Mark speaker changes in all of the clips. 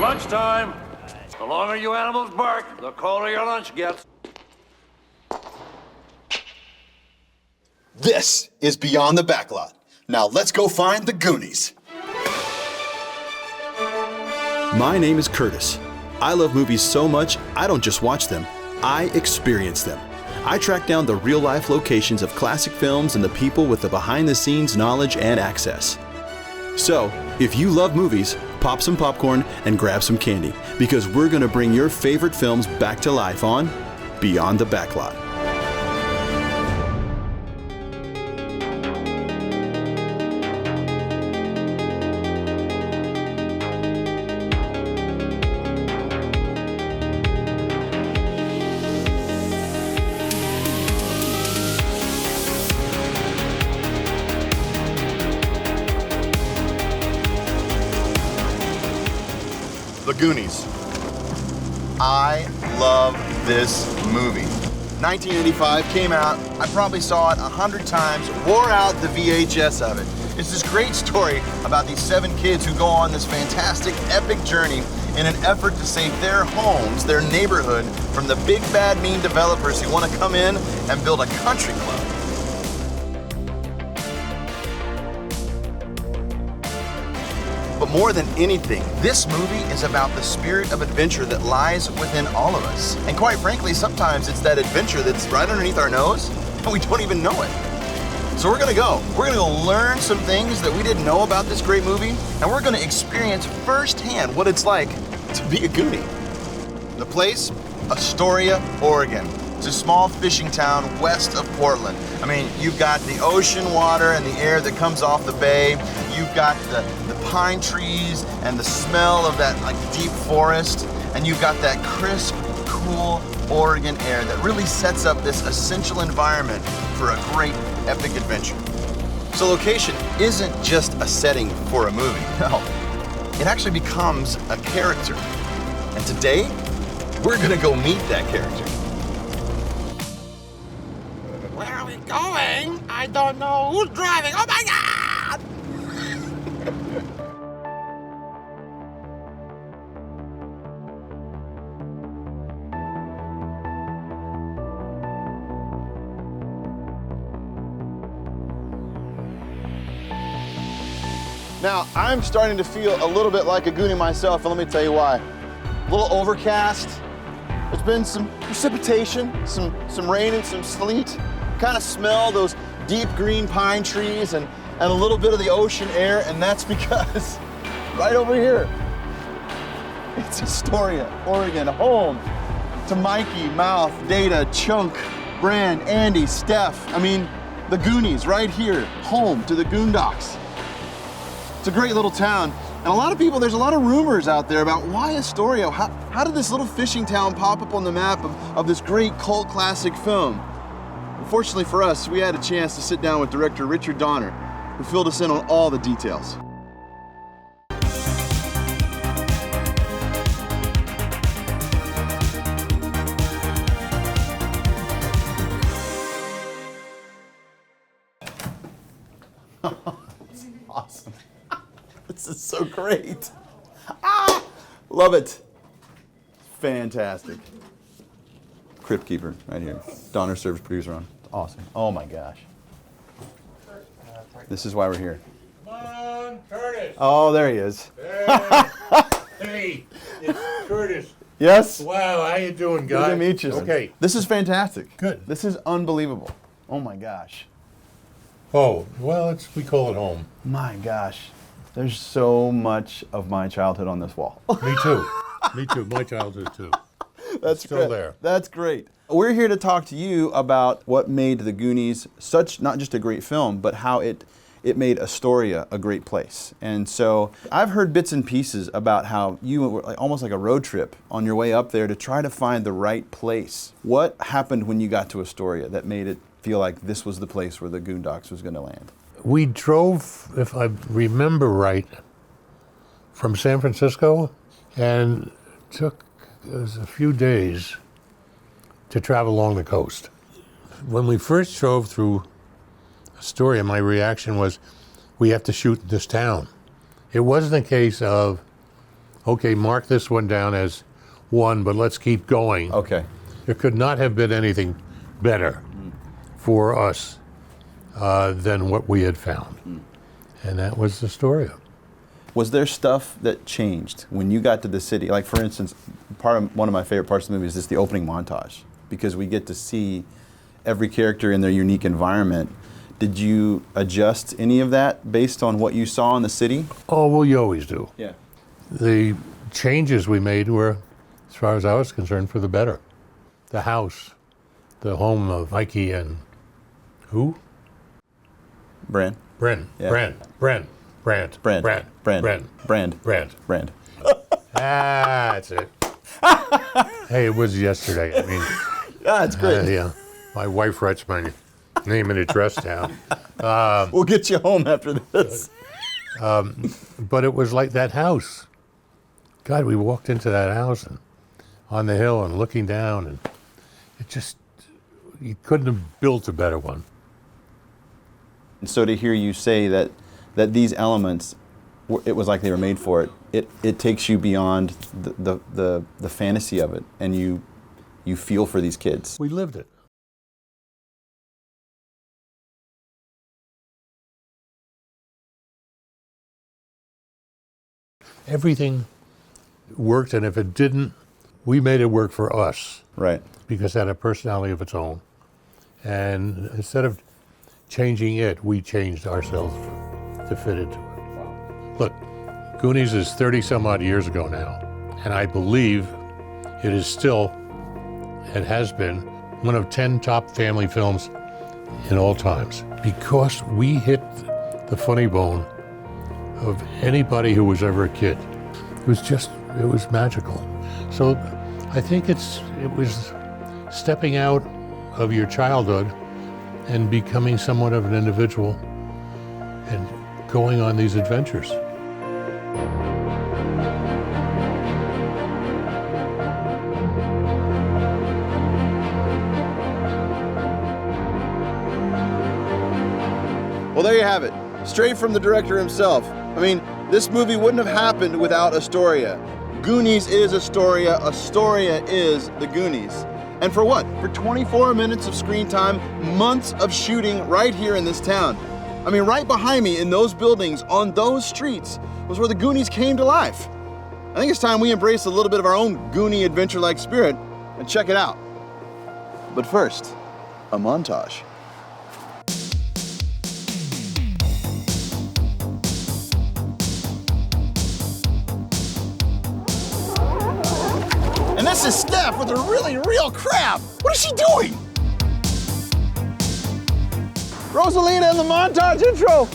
Speaker 1: Lunchtime. The longer you animals bark, the colder your lunch gets.
Speaker 2: This is Beyond the Backlot. Now let's go find the Goonies.
Speaker 3: My name is Curtis. I love movies so much, I don't just watch them, I experience them. I track down the real-life locations of classic films and the people with the behind-the-scenes knowledge and access. So, if you love movies, pop some popcorn and grab some candy, because we're going to bring your favorite films back to life on Beyond the Backlot.
Speaker 2: The Goonies. I love this movie. 1985 came out. I probably saw it 100 times, wore out the VHS of it. It's this great story about these 7 kids who go on this fantastic, epic journey in an effort to save their homes, their neighborhood, from the big, bad, mean developers who want to come in and build a country club. But more than anything, this movie is about the spirit of adventure that lies within all of us. And quite frankly, sometimes it's that adventure that's right underneath our nose, and we don't even know it. So we're gonna go. We're gonna go learn some things that we didn't know about this great movie, and we're gonna experience firsthand what it's like to be a Goonie. The place, Astoria, Oregon. It's a small fishing town west of Portland. I mean, you've got the ocean water and the air that comes off the bay. You've got the pine trees and the smell of that like deep forest. And you've got that crisp, cool Oregon air that really sets up this essential environment for a great epic adventure. So location isn't just a setting for a movie, no. It actually becomes a character. And today, we're gonna go meet that character.
Speaker 4: Where are we going? I don't know. Who's driving? Oh my God!
Speaker 2: Now, I'm starting to feel a little bit like a Goonie myself, and let me tell you why. A little overcast. There's been some precipitation, some rain and some sleet. Kind of smell those deep green pine trees and a little bit of the ocean air, and that's because right over here, it's Astoria, Oregon, home to Mikey, Mouth, Data, Chunk, Brand, Andy, Steph. I mean, the Goonies right here, home to the Goondocks. It's a great little town, and a lot of people, there's a lot of rumors out there about why Astoria, how did this little fishing town pop up on the map of this great cult classic film? Fortunately for us, we had a chance to sit down with director Richard Donner, who filled us in on all the details. It's awesome. This is so great. Love it. Fantastic. Crypt Keeper right here. Donner serves producer on. Awesome. Oh my gosh. This is why we're here.
Speaker 5: Come on, Curtis.
Speaker 2: Oh, there he is.
Speaker 5: Hey, it's Curtis.
Speaker 2: Yes?
Speaker 5: Wow, how you doing, guys?
Speaker 2: Good to meet you.
Speaker 5: Okay.
Speaker 2: This is fantastic.
Speaker 5: Good.
Speaker 2: This is unbelievable. Oh my gosh.
Speaker 5: Oh, well, we call it home.
Speaker 2: My gosh. There's so much of my childhood on this wall.
Speaker 5: Me too. Me too. My childhood too.
Speaker 2: That's
Speaker 5: still
Speaker 2: great.
Speaker 5: there.
Speaker 2: That's great. We're here to talk to you about what made The Goonies such, not just a great film, but how it made Astoria a great place. And so I've heard bits and pieces about how you were almost like a road trip on your way up there to try to find the right place. What happened when you got to Astoria that made it feel like this was the place where the Goondocks was going to land?
Speaker 5: We drove, if I remember right, from San Francisco, and took us a few days to travel along the coast. When we first drove through Astoria, my reaction was, we have to shoot this town. It wasn't a case of, okay, mark this one down as one, but let's keep going.
Speaker 3: Okay.
Speaker 5: There could not have been anything better for us than what we had found. And that was Astoria.
Speaker 3: Was there stuff that changed when you got to the city? Like, for instance, one of my favorite parts of the movie is just the opening montage, because we get to see every character in their unique environment. Did you adjust any of that based on what you saw in the city?
Speaker 5: Oh, well, you always do.
Speaker 3: Yeah.
Speaker 5: The changes we made were, as far as I was concerned, for the better. The house, the home of Mikey and who?
Speaker 3: Brand.
Speaker 5: Brent.
Speaker 3: Yeah.
Speaker 5: Brent. That's it. Hey, it was yesterday. I mean,
Speaker 3: That's great.
Speaker 5: yeah. My wife writes my name and address down.
Speaker 3: We'll get you home after this.
Speaker 5: But it was like that house. God, we walked into that house and on the hill and looking down, and it just, you couldn't have built a better one.
Speaker 3: And so to hear you say that these elements, it was like they were made for it. It takes you beyond the fantasy of it, and you feel for these kids.
Speaker 5: We lived it. Everything worked, and if it didn't, we made it work for us.
Speaker 3: Right.
Speaker 5: Because it had a personality of its own. And instead of changing it, we changed ourselves to fit into it. Look, Goonies is 30 some odd years ago now, and I believe it is still, and has been, one of 10 top family films in all times, because we hit the funny bone of anybody who was ever a kid. It was magical. So I think it was stepping out of your childhood and becoming somewhat of an individual and going on these adventures.
Speaker 2: Well, there you have it. Straight from the director himself. I mean, this movie wouldn't have happened without Astoria. Goonies is Astoria. Astoria is the Goonies. And for what? For 24 minutes of screen time, months of shooting right here in this town. I mean, right behind me in those buildings, on those streets, was where the Goonies came to life. I think it's time we embrace a little bit of our own Goonie adventure-like spirit and check it out. But first, a montage. And this is Steph with her really real crap. What is she doing? Rosalina in the montage intro.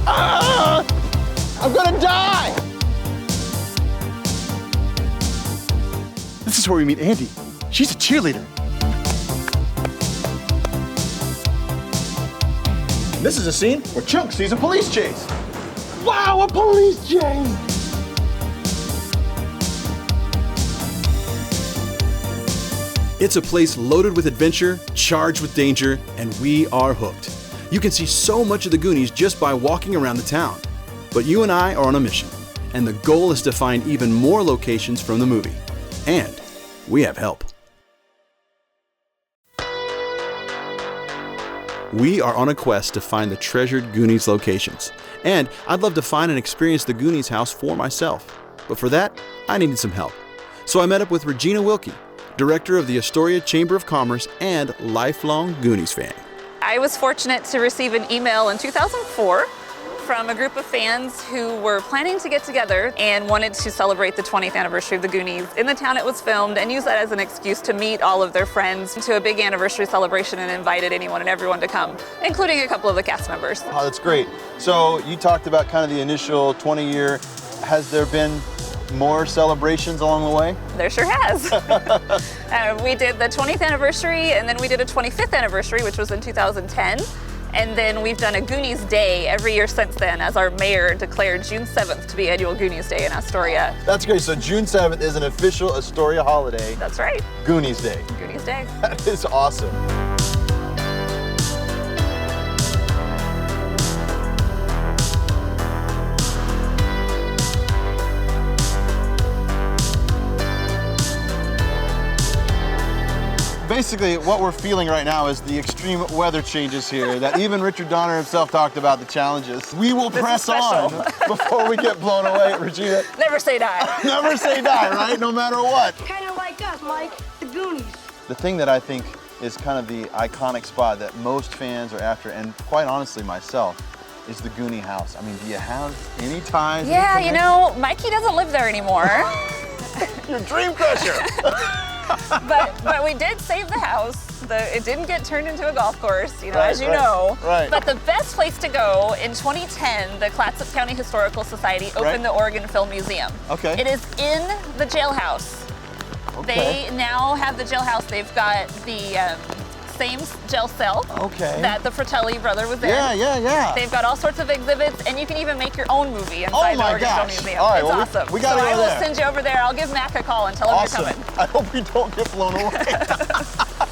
Speaker 2: Ah! I'm gonna die. This is where we meet Andy. She's a cheerleader. And this is a scene where Chunk sees a police chase. Wow, a police chase!
Speaker 3: It's a place loaded with adventure, charged with danger, and we are hooked. You can see so much of the Goonies just by walking around the town. But you and I are on a mission, and the goal is to find even more locations from the movie. And we have help. We are on a quest to find the treasured Goonies locations. And I'd love to find and experience the Goonies house for myself. But for that, I needed some help. So I met up with Regina Wilkie, director of the Astoria Chamber of Commerce and lifelong Goonies fan.
Speaker 6: I was fortunate to receive an email in 2004 from a group of fans who were planning to get together and wanted to celebrate the 20th anniversary of the Goonies in the town it was filmed and use that as an excuse to meet all of their friends to a big anniversary celebration, and invited anyone and everyone to come, including a couple of the cast members.
Speaker 2: Oh, that's great. So you talked about kind of the initial 20-year. Has there been more celebrations along the way?
Speaker 6: There sure has. We did the 20th anniversary, and then we did a 25th anniversary, which was in 2010. And then we've done a Goonies Day every year since then, as our mayor declared June 7th to be annual Goonies Day in Astoria.
Speaker 2: That's great. So June 7th is an official Astoria holiday.
Speaker 6: That's right.
Speaker 2: Goonies Day.
Speaker 6: Goonies Day.
Speaker 2: That is awesome. basically, what we're feeling right now is the extreme weather changes here that even Richard Donner himself talked about the challenges. We will press on before we get blown away, Regina.
Speaker 6: Never say die.
Speaker 2: Never say die, right? No matter what.
Speaker 7: Kind of like us, Mike, the Goonies.
Speaker 2: The thing that I think is kind of the iconic spot that most fans are after, and quite honestly myself, is the Goonie house. I mean, do you have any ties?
Speaker 6: Yeah, you know, Mikey doesn't live there anymore.
Speaker 2: Your dream crusher.
Speaker 6: but we did save the house. It didn't get turned into a golf course, you know,
Speaker 2: Right,
Speaker 6: as you
Speaker 2: right,
Speaker 6: know.
Speaker 2: right.
Speaker 6: But the best place to go, in 2010, the Clatsop County Historical Society opened the Oregon Film Museum.
Speaker 2: Okay.
Speaker 6: It is in the jailhouse.
Speaker 2: Okay.
Speaker 6: They now have the jailhouse. They've got the same jail cell that the Fratelli brother was in.
Speaker 2: Yeah.
Speaker 6: They've got all sorts of exhibits, and you can even make your own movie inside the Oregon Film Museum.
Speaker 2: All right,
Speaker 6: it's
Speaker 2: well,
Speaker 6: awesome.
Speaker 2: We gotta
Speaker 6: so
Speaker 2: go
Speaker 6: I will
Speaker 2: there.
Speaker 6: send you over there. I'll give Mac a call and tell him
Speaker 2: Awesome.
Speaker 6: you're coming.
Speaker 2: I hope we don't get blown away.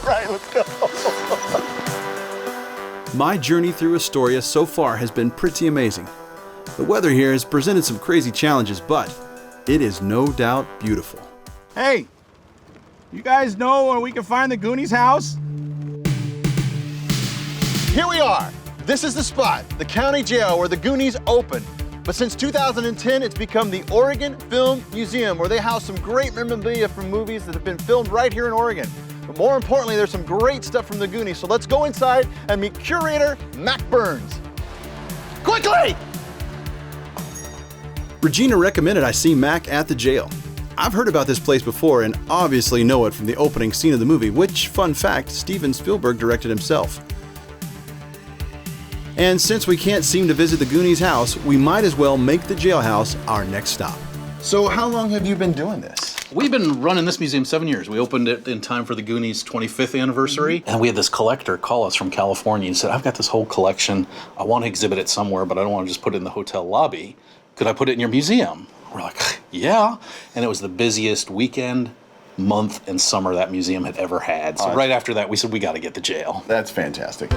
Speaker 2: Right, let's go.
Speaker 3: My journey through Astoria so far has been pretty amazing. The weather here has presented some crazy challenges, but it is no doubt beautiful.
Speaker 8: Hey, you guys know where we can find the Goonies house?
Speaker 2: Here we are. This is the spot, the county jail where the Goonies opened. But since 2010, it's become the Oregon Film Museum, where they house some great memorabilia from movies that have been filmed right here in Oregon. But more importantly, there's some great stuff from the Goonies. So let's go inside and meet curator Mac Burns. Quickly!
Speaker 3: Regina recommended I see Mac at the jail. I've heard about this place before and obviously know it from the opening scene of the movie, which, fun fact, Steven Spielberg directed himself. And since we can't seem to visit the Goonies house, we might as well make the jailhouse our next stop.
Speaker 2: So how long have you been doing this?
Speaker 9: We've been running this museum 7 years. We opened it in time for the Goonies' 25th anniversary. And we had this collector call us from California and said, I've got this whole collection. I want to exhibit it somewhere, but I don't want to just put it in the hotel lobby. Could I put it in your museum? We're like, yeah. And it was the busiest weekend, month, and summer that museum had ever had. So right after that, we said, we got to get the jail.
Speaker 2: That's fantastic.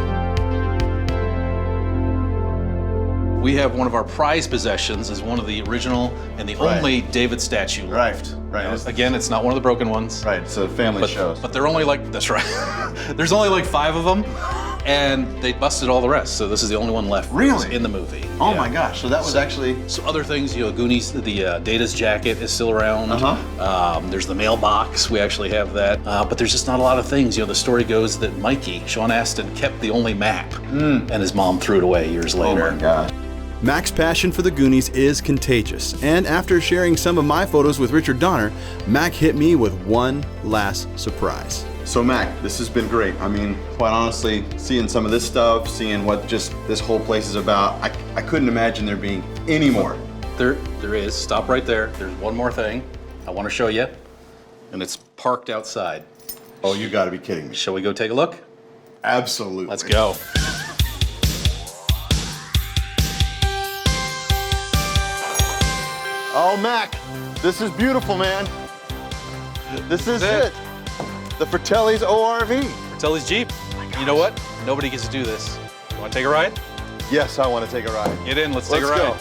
Speaker 9: We have one of our prized possessions is one of the original and the only David statue left.
Speaker 2: Right.
Speaker 9: Now, again, it's not one of the broken ones.
Speaker 2: Right, so family shows.
Speaker 9: But they're only like, that's right. There's only like 5 of them, and they busted all the rest. So this is the only one left
Speaker 2: Really?
Speaker 9: in the movie.
Speaker 2: Oh
Speaker 9: Yeah.
Speaker 2: my gosh, so that was actually...
Speaker 9: So other things, you know, Goonies, the Data's jacket is still around. There's the mailbox, we actually have that. But there's just not a lot of things. You know, the story goes that Mikey, Sean Astin, kept the only map, and his mom threw it away years later.
Speaker 2: Oh my God.
Speaker 3: Mac's passion for the Goonies is contagious, and after sharing some of my photos with Richard Donner, Mac hit me with one last surprise.
Speaker 2: So Mac, this has been great. I mean, quite honestly, seeing some of this stuff, seeing what just this whole place is about, I couldn't imagine there being any more.
Speaker 9: There is. Stop right there. There's one more thing I want to show you, and it's parked outside.
Speaker 2: Oh, you gotta be kidding me.
Speaker 9: Shall we go take a look?
Speaker 2: Absolutely.
Speaker 9: Let's go.
Speaker 2: Oh, Mac, this is beautiful, man. This is it. The Fratellis ORV.
Speaker 9: Fratellis Jeep. You know what? Nobody gets to do this. You want to take a ride?
Speaker 2: Yes, I want to take a ride.
Speaker 9: Get in. Let's take a ride.
Speaker 2: Go.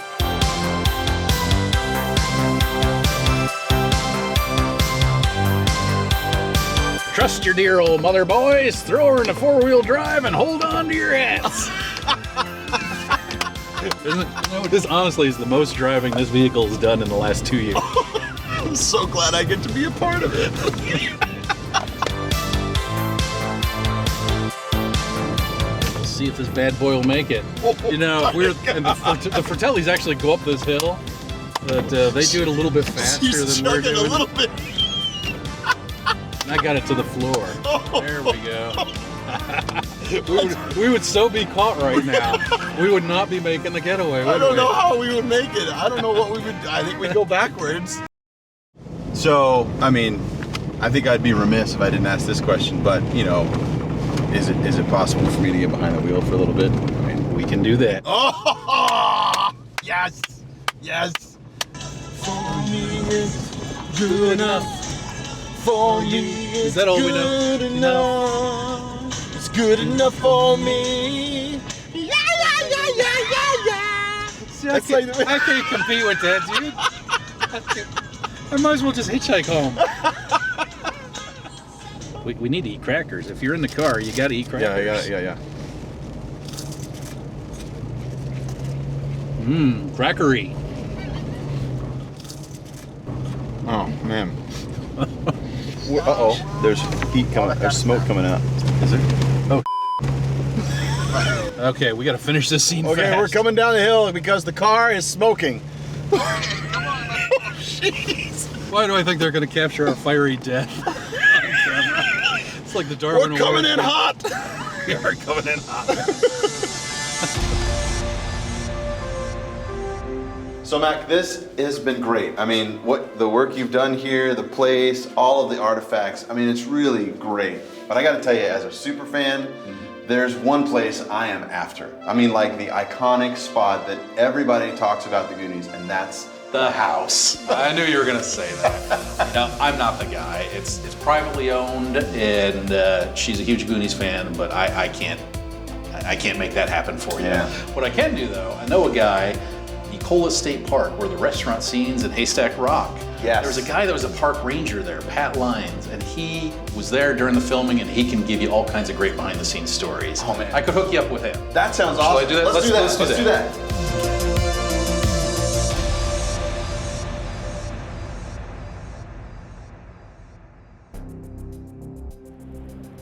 Speaker 10: Trust your dear old mother, boys. Throw her in a 4-wheel drive and hold on to your hats.
Speaker 9: This honestly is the most driving this vehicle has done in the last 2 years.
Speaker 2: I'm so glad I get to be a part of it.
Speaker 10: Let's see if this bad boy will make it. You know, and the Fratellis actually go up this hill, but they do it a little bit faster than we're doing.
Speaker 2: A little bit.
Speaker 10: And I got it to the floor. There we go. we would so be caught right now. We would not be making the getaway, would
Speaker 2: I don't
Speaker 10: we?
Speaker 2: know how we would make it. I don't know what we would. I think we'd go backwards. So, I mean, I think I'd be remiss if I didn't ask this question. But you know, is it possible for me to get behind the wheel for a little bit? I mean,
Speaker 10: We can do that.
Speaker 2: oh, yes, yes. For me is good enough. For you
Speaker 10: Is that all we know?
Speaker 2: good enough. It's good enough for me. Yeah. That's like the-
Speaker 10: I can't compete with that, dude. I might as well just hitchhike home. We need to eat crackers. If you're in the car, you got to eat crackers.
Speaker 8: Yeah.
Speaker 10: Mmm, crackery.
Speaker 8: Oh, man. Uh-oh. There's heat coming. There's smoke coming out. Is there? Oh.
Speaker 10: Okay, we got to finish this scene
Speaker 8: Okay,
Speaker 10: fast.
Speaker 8: we're coming down the hill because the car is smoking. Jeez.
Speaker 10: Why do I think they're going to capture our fiery death on camera? It's like the Darwin
Speaker 8: We're coming in
Speaker 10: Award.
Speaker 8: hot.
Speaker 10: We are coming in hot.
Speaker 2: So Mac, this has been great. I mean, what the work you've done here, the place, all of the artifacts, I mean, it's really great. But I gotta tell you, as a super fan, there's one place I am after. I mean, like the iconic spot that everybody talks about the Goonies, and that's
Speaker 9: The house. I knew you were gonna say that. No, I'm not the guy. It's privately owned, and she's a huge Goonies fan, but I can't make that happen for you.
Speaker 2: Yeah.
Speaker 9: What I can do though, I know a guy, Ecola State Park, where the restaurant scenes in Haystack Rock.
Speaker 2: Yes.
Speaker 9: There was a guy that was a park ranger there, Pat Lyons, and he was there during the filming, and he can give you all kinds of great behind the scenes stories.
Speaker 2: Oh man,
Speaker 9: I could hook you up with him.
Speaker 2: that sounds
Speaker 9: Shall
Speaker 2: awesome.
Speaker 9: I do that?
Speaker 2: Let's do that.
Speaker 9: Let's
Speaker 2: Let's
Speaker 9: do
Speaker 2: do
Speaker 9: that.
Speaker 2: that.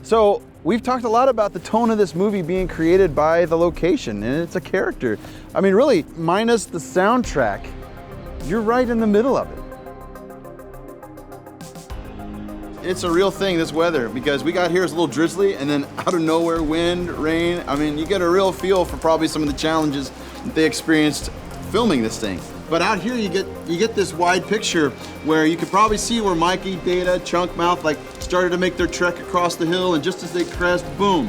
Speaker 2: So we've talked a lot about the tone of this movie being created by the location, and it's a character. I mean, really, minus the soundtrack, you're right in the middle of it. It's a real thing, this weather, because we got here as a little drizzly, and then out of nowhere, wind, rain. I mean, you get a real feel for probably some of the challenges that they experienced filming this thing. But out here, you get this wide picture where you could probably see where Mikey, Data, Chunkmouth started to make their trek across the hill, and just as they crest, boom,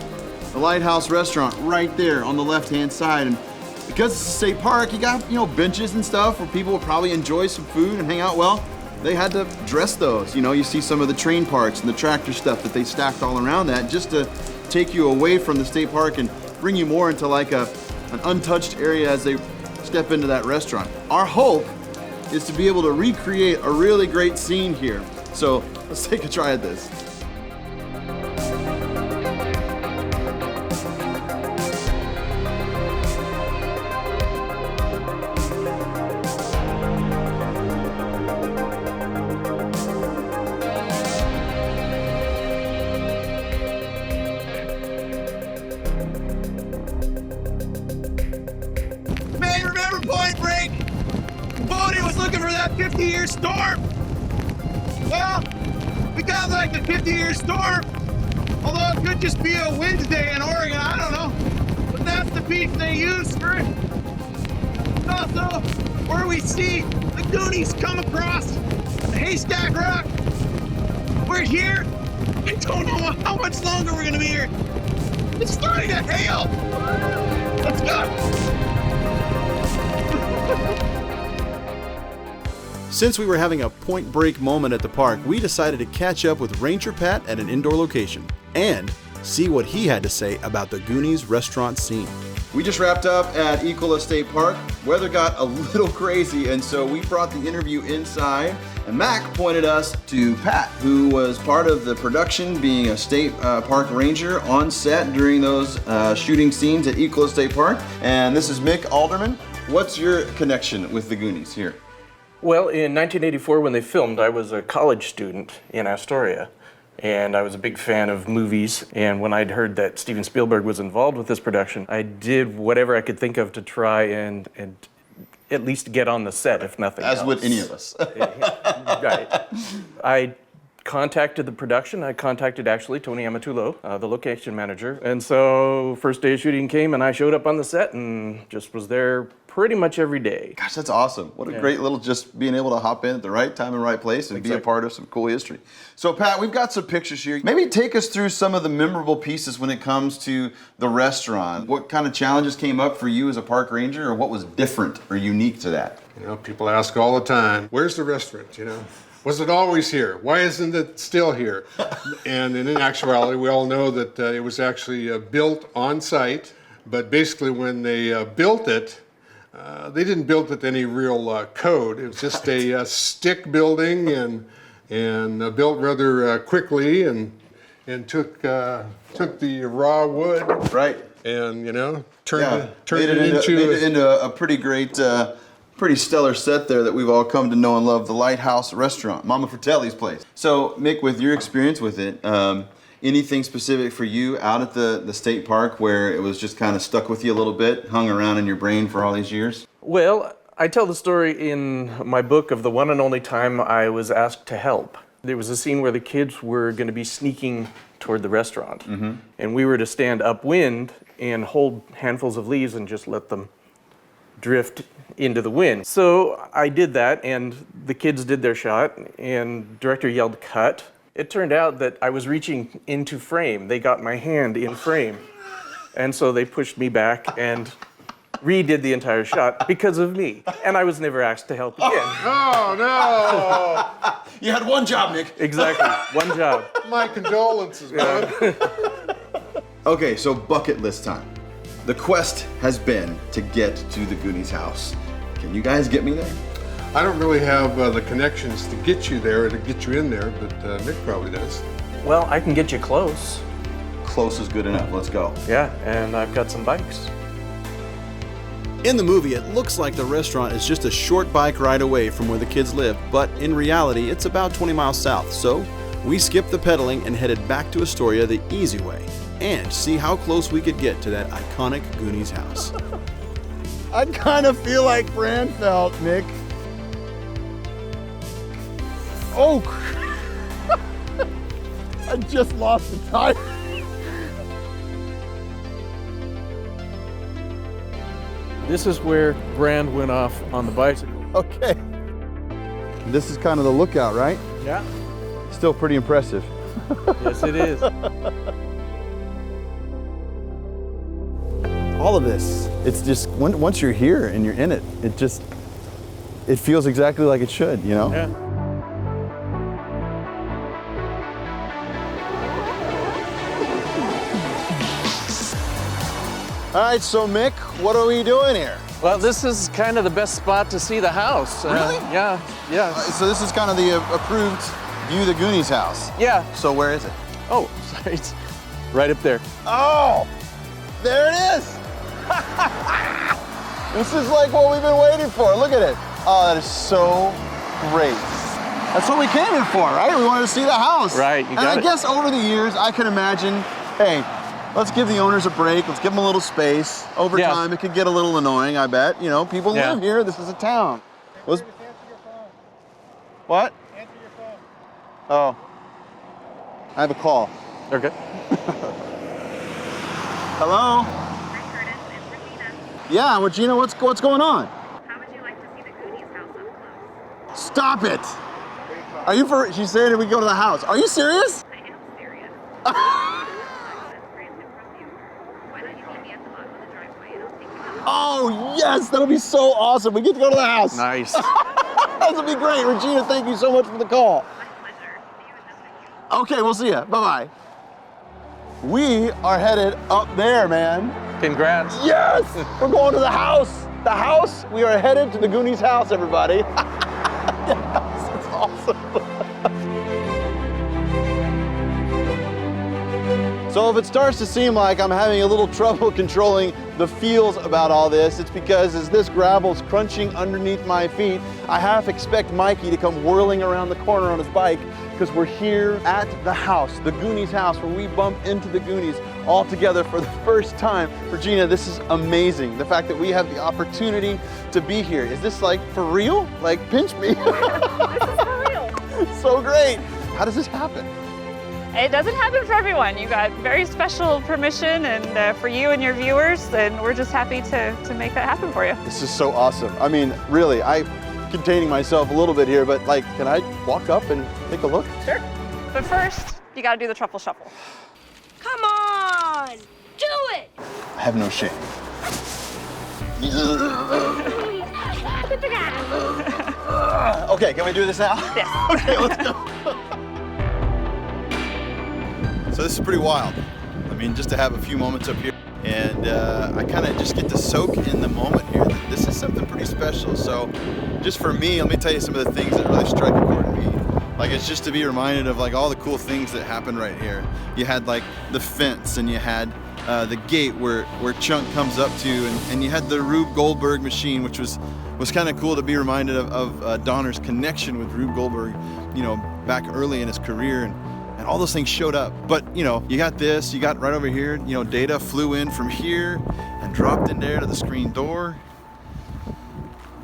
Speaker 2: the Lighthouse Restaurant right there on the left-hand side. And because it's a state park, you got benches and stuff where people will probably enjoy some food and hang out. Well, they had to dress those. You see some of the train parts and the tractor stuff that they stacked all around that just to take you away from the state park and bring you more into like an untouched area as they step into that restaurant. Our hope is to be able to recreate a really great scene here. So let's take a try at this.
Speaker 8: Man, remember Point Break? Bodie was looking for that 50-year storm. Well, we got like the 50-year storm. Although it could just be a Wednesday in Oregon, I don't know. But that's the beach they use for it. Also, where we see the Goonies come across the Haystack Rock. We're here. I don't know how much longer we're gonna be here. It's starting to hail. Let's go.
Speaker 3: Since we were having a point break moment at the park, we decided to catch up with Ranger Pat at an indoor location and see what he had to say about the Goonies restaurant scene.
Speaker 2: We just wrapped up at Ecola State Park. Weather got a little crazy, and so we brought the interview inside, and Mac pointed us to Pat, who was part of the production, being a state park ranger on set during those shooting scenes at Ecola State Park. And this is Mick Alderman. What's your connection with the Goonies here?
Speaker 11: Well, in 1984 when they filmed, I was a college student in Astoria. And I was a big fan of movies, and when I'd heard that Steven Spielberg was involved with this production, I did whatever I could think of to try and at least get on the set, if nothing else.
Speaker 2: As would any of us.
Speaker 11: Right. I contacted the production. I contacted actually Tony Amatullo, the location manager. And so first day of shooting came and I showed up on the set and just was there pretty much every day.
Speaker 2: Gosh, that's awesome. What a great little just being able to hop in at the right time and right place and be a part of some cool history. So Pat, we've got some pictures here. Maybe take us through some of the memorable pieces when it comes to the restaurant. What kind of challenges came up for you as a park ranger, or what was different or unique to that?
Speaker 12: People ask all the time, where's the restaurant, Was it always here? Why isn't it still here? And in actuality, we all know that it was actually built on site, but basically when they built it, they didn't build it to any real code. It was just a stick building and built rather quickly. And and took the raw wood,
Speaker 2: right,
Speaker 12: and turned
Speaker 2: made it into a pretty great, pretty stellar set there that we've all come to know and love, the Lighthouse Restaurant, Mama Fratelli's place. So, Mick, with your experience with it, anything specific for you out at the state park where it was just kind of stuck with you a little bit, hung around in your brain for all these years?
Speaker 11: Well, I tell the story in my book of the one and only time I was asked to help. There was a scene where the kids were going to be sneaking toward the restaurant, and we were to stand upwind and hold handfuls of leaves and just let them drift into the wind. So I did that, and the kids did their shot, and director yelled, "Cut." It turned out that I was reaching into frame. They got my hand in frame, and so they pushed me back and redid the entire shot because of me, and I was never asked to help again.
Speaker 12: Oh, no!
Speaker 2: You had one job, Nick.
Speaker 11: Exactly, one job.
Speaker 12: My condolences, man.
Speaker 2: Okay, so bucket list time. The quest has been to get to the Goonies house. Can you guys get me there?
Speaker 12: I don't really have the connections to get you there, to get you in there, but Nick probably does.
Speaker 11: Well, I can get you close.
Speaker 2: Close is good enough. Let's go.
Speaker 11: Yeah, and I've got some bikes.
Speaker 3: In the movie, it looks like the restaurant is just a short bike ride away from where the kids live, but in reality, it's about 20 miles south. So we skipped the pedaling and headed back to Astoria the easy way and see how close we could get to that iconic Goonies house.
Speaker 2: I kind of feel like Fran felt, Nick. Oh, I just lost the tire.
Speaker 11: This is where Brand went off on the bicycle.
Speaker 2: Okay. This is kind of the lookout, right?
Speaker 11: Yeah.
Speaker 2: Still pretty impressive.
Speaker 11: Yes, it is.
Speaker 2: All of this, it's just, once you're here and you're in it, it feels exactly like it should, you know?
Speaker 11: Yeah.
Speaker 2: All right, so Mick, what are we doing here?
Speaker 11: Well, this is kind of the best spot to see the house.
Speaker 2: Really?
Speaker 11: Yeah.
Speaker 2: So this is kind of the approved view of the Goonies house.
Speaker 11: Yeah.
Speaker 2: So where is it?
Speaker 11: Oh, sorry, it's right up there.
Speaker 2: Oh, there it is. This is like what we've been waiting for. Look at it. Oh, that is so great. That's what we came in for, right? We wanted to see the house.
Speaker 11: Right, you got it.
Speaker 2: And I guess over the years, I can imagine, hey, let's give the owners a break. Let's give them a little space. Over time, it could get a little annoying, I bet. You know, people live here. This is a town. What?
Speaker 13: Answer your phone.
Speaker 2: Oh. I have a call.
Speaker 11: Okay.
Speaker 2: Hello?
Speaker 14: Hi, Curtis. It's Regina.
Speaker 2: Yeah, Regina, what's going on?
Speaker 14: How would you like to see the Goonies house up close?
Speaker 2: Stop it! Are you for? She's saying that we go to the house. Are you serious?
Speaker 14: I am serious. Why don't you meet me at the bottom of the driveway and I'll take you down.
Speaker 2: Oh, yes, that'll be so awesome. We get to go to the house.
Speaker 11: Nice.
Speaker 2: That'll be great. Regina, thank you so much for the call.
Speaker 14: My pleasure. See you in just a few.
Speaker 2: Okay, we'll see ya. Bye-bye. We are headed up there, man.
Speaker 11: Congrats.
Speaker 2: Yes! We're going to the house. The house. We are headed to the Goonies house, everybody. Yes, it's awesome. So if it starts to seem like I'm having a little trouble controlling the feels about all this, it's because as this gravel's crunching underneath my feet, I half expect Mikey to come whirling around the corner on his bike because we're here at the house, the Goonies house, where we bump into the Goonies all together for the first time. Regina, this is amazing. The fact that we have the opportunity to be here. Is this like for real? Like pinch me.
Speaker 6: This is for real.
Speaker 2: So great. How does this happen?
Speaker 6: It doesn't happen for everyone. You got very special permission and for you and your viewers, and we're just happy to make that happen for you.
Speaker 2: This is so awesome. I mean, really, I'm containing myself a little bit here, but like, can I walk up and take a look?
Speaker 6: Sure. But first, you gotta do the Truffle Shuffle.
Speaker 7: Come on! Do it!
Speaker 2: I have no shame. Okay, can we do this now?
Speaker 6: Yes.
Speaker 2: Okay, let's go. So this is pretty wild. I mean, just to have a few moments up here, and I kind of just get to soak in the moment here. This is something pretty special. So just for me, let me tell you some of the things that really strike a chord in me. Like, it's just to be reminded of like all the cool things that happened right here. You had like the fence, and you had the gate where Chunk comes up to, and you had the Rube Goldberg machine, which was kind of cool to be reminded of Donner's connection with Rube Goldberg, you know, back early in his career, and all those things showed up. But, you know, you got this, you got right over here, you know, Data flew in from here and dropped in there to the screen door.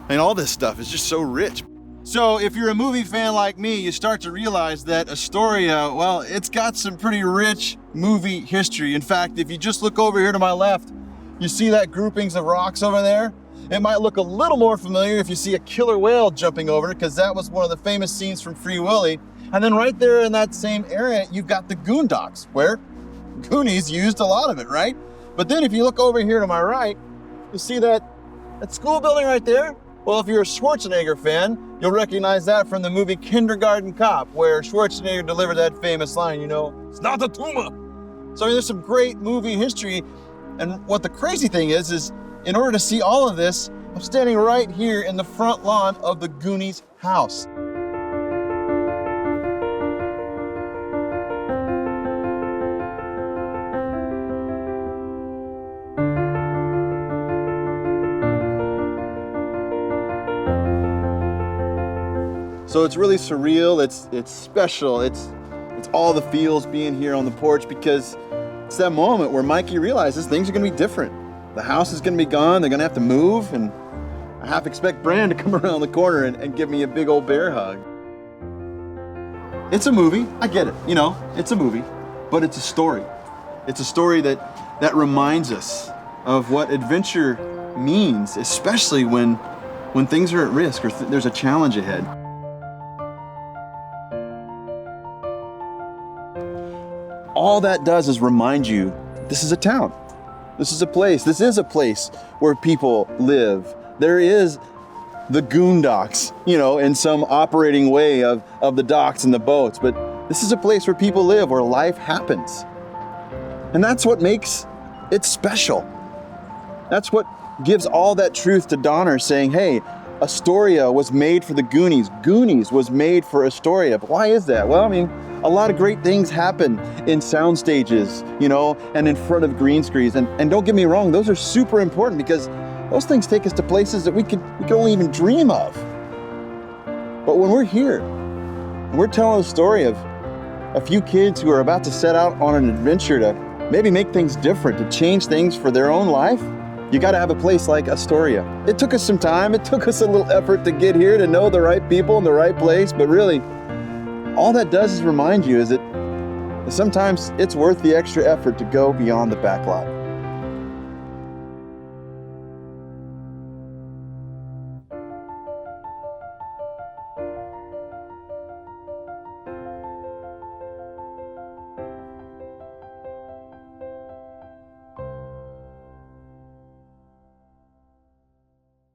Speaker 2: And all this stuff is just so rich. So if you're a movie fan like me, you start to realize that Astoria, well, it's got some pretty rich movie history. In fact, if you just look over here to my left, you see that groupings of rocks over there? It might look a little more familiar if you see a killer whale jumping over it, because that was one of the famous scenes from Free Willy. And then right there in that same area, you've got the Goondocks, where Goonies used a lot of it, right? But then if you look over here to my right, you see that school building right there? Well, if you're a Schwarzenegger fan, you'll recognize that from the movie Kindergarten Cop, where Schwarzenegger delivered that famous line, you know, "It's not a tumor." So there's some great movie history. And what the crazy thing is in order to see all of this, I'm standing right here in the front lawn of the Goonies house. So it's really surreal, it's special, it's all the feels being here on the porch, because it's that moment where Mikey realizes things are gonna be different. The house is gonna be gone, they're gonna have to move, and I half expect Bran to come around the corner and give me a big old bear hug. It's a movie, I get it, you know, it's a movie, but it's a story. It's a story that reminds us of what adventure means, especially when things are at risk or there's a challenge ahead. All that does is remind you, this is a town. This is a place. This is a place where people live. There is the Goondocks, you know, in some operating way of the docks and the boats, but this is a place where people live, where life happens. And that's what makes it special. That's what gives all that truth to Donner, saying, hey, Astoria was made for the Goonies. Goonies was made for Astoria. But why is that? Well, I mean, a lot of great things happen in sound stages, you know, and in front of green screens. And don't get me wrong, those are super important, because those things take us to places that we could only even dream of. But when we're here, and we're telling a story of a few kids who are about to set out on an adventure to maybe make things different, to change things for their own life, you gotta have a place like Astoria. It took us some time, it took us a little effort to get here, to know the right people in the right place, but really, all that does is remind you is that sometimes it's worth the extra effort to go beyond the backlot.